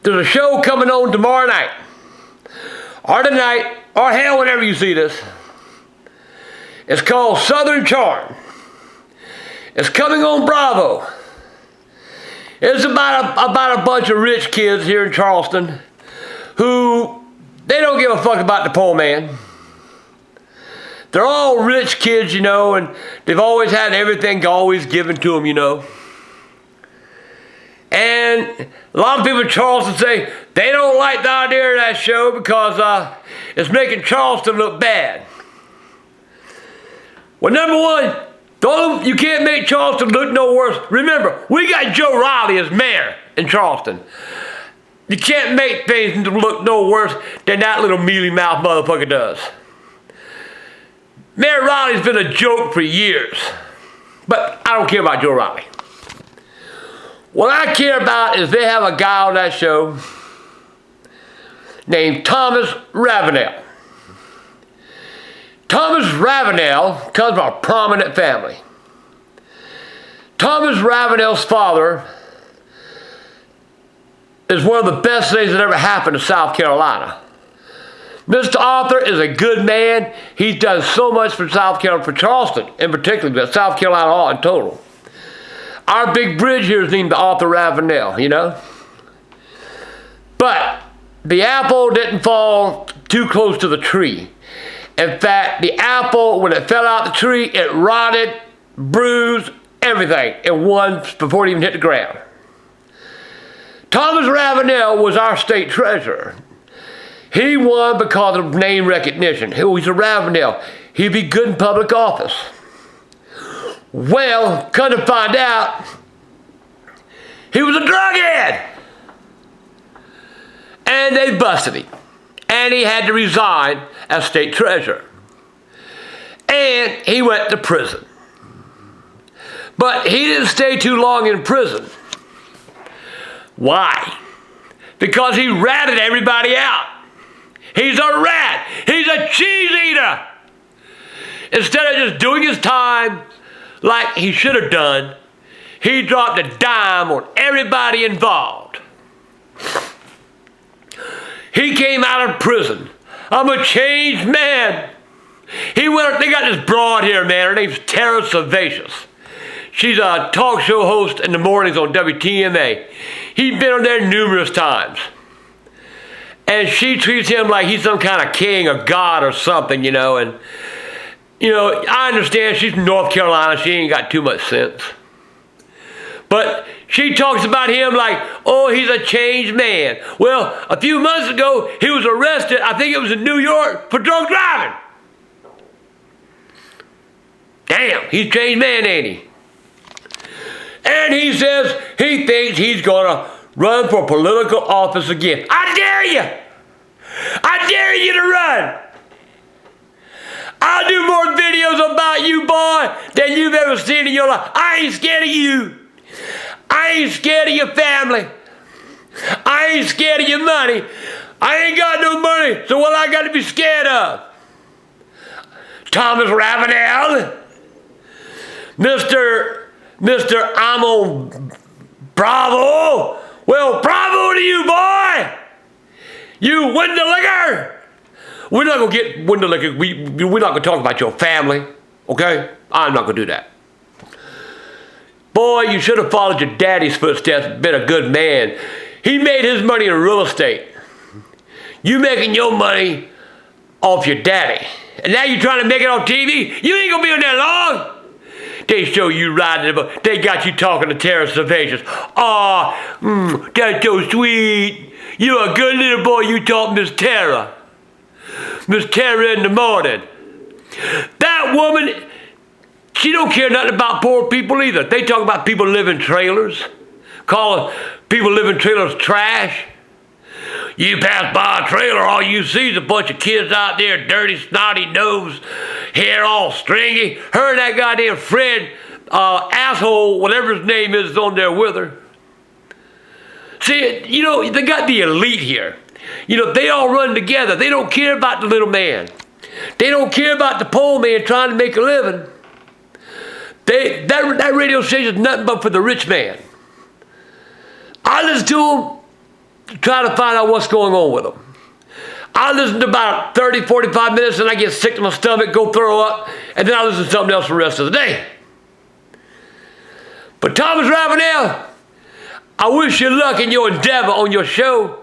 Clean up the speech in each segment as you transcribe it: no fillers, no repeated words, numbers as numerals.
There's a show coming on tomorrow night, or tonight, or hell, whenever you see this. It's called Southern Charm. It's coming on Bravo. It's about a bunch of rich kids here in Charleston who, they don't give a fuck about the poor man. They're all rich kids, you know, and they've always had everything always given to them, you know. And a lot of people in Charleston say they don't like the idea of that show because it's making Charleston look bad. Well, number one, you can't make Charleston look no worse. Remember, we got Joe Riley as mayor in Charleston. You can't make things look no worse than that little mealy mouth motherfucker does. Mayor Riley's been a joke for years, but I don't care about Joe Riley. What I care about is they have a guy on that show named Thomas Ravenel. Thomas Ravenel comes from a prominent family. Thomas Ravenel's father is one of the best things that ever happened to South Carolina. Mr. Arthur is a good man. He's done so much for South Carolina, for Charleston in particular, but South Carolina all in total. Our big bridge here is named Arthur Ravenel, you know. But the apple didn't fall too close to the tree. In fact, the apple, when it fell out the tree, it rotted, bruised, everything in one before it even hit the ground. Thomas Ravenel was our state treasurer. He won because of name recognition. He's a Ravenel. He'd be good in public office. Well, come to find out, he was a drug head. And they busted him. And he had to resign as state treasurer. And he went to prison. But he didn't stay too long in prison. Why? Because he ratted everybody out. He's a rat. He's a cheese eater. Instead of just doing his time like he should have done, he dropped a dime on everybody involved. He came out of prison. I'm a changed man. They got this broad here, man. Her name's Tara Savacious. She's a talk show host in the mornings on WTMA. He's been on there numerous times. And she treats him like he's some kind of king or god or something, you know. And, you know, I understand she's from North Carolina. She ain't got too much sense. But she talks about him like, oh, he's a changed man. Well, a few months ago, he was arrested, I think it was in New York, for drunk driving. Damn, he's a changed man, ain't he? And he says he thinks he's going to run for political office again. I dare you! I dare you to run! I'll do more videos about you, boy, than you've ever seen in your life. I ain't scared of you. I ain't scared of your family. I ain't scared of your money. I ain't got no money, so what I got to be scared of? Thomas Ravenel, Mr. I'm on Bravo. Well, bravo to you, boy. You win the liquor. We're not going to get win the liquor. We're not going to talk about your family, okay? I'm not going to do that. Boy, you should have followed your daddy's footsteps, been a good man. He made his money in real estate. You making your money off your daddy. And now you're trying to make it on TV? You ain't going to be on there long. They show you riding, they got you talking to Tara Savacious. Aw, that's so sweet. You're a good little boy, you taught Miss Tara. Miss Tara in the morning. That woman, she don't care nothing about poor people either. They talk about people living in trailers, calling people living in trailers trash. You pass by a trailer, all you see is a bunch of kids out there, dirty, snotty nose, hair all stringy. Her and that goddamn Fred, asshole, whatever his name is on there with her. See, you know, they got the elite here. You know, they all run together. They don't care about the little man. They don't care about the poor man trying to make a living. That radio station is nothing but for the rich man. I listen to them to try to find out what's going on with them. I listen to about 30, 45 minutes and I get sick to my stomach, go throw up, and then I listen to something else for the rest of the day. But Thomas Ravenel, I wish you luck in your endeavor on your show.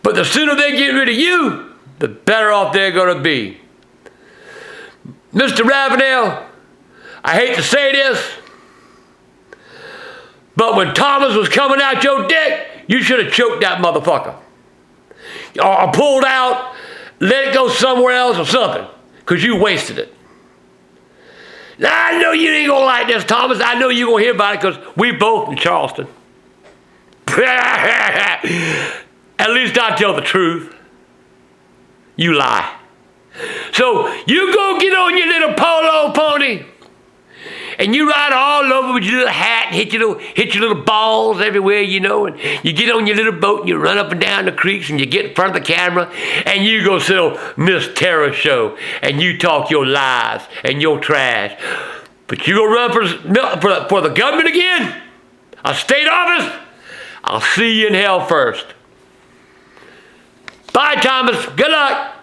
But the sooner they get rid of you, the better off they're going to be. Mr. Ravenel, I hate to say this, but when Thomas was coming out your dick, you should have choked that motherfucker. Or pulled out, let it go somewhere else or something, because you wasted it. Now, I know you ain't going to like this, Thomas. I know you're going to hear about it because we both in Charleston. At least I tell the truth. You lie. So you go get on your little polo pony and you ride all over with your little hat and hit your little balls everywhere, you know, and you get on your little boat and you run up and down the creeks and you get in front of the camera and you go sell Miss Terror show and you talk your lies and your trash. But you go run for the government again? A state office? I'll see you in hell first. Bye, Thomas. Good luck.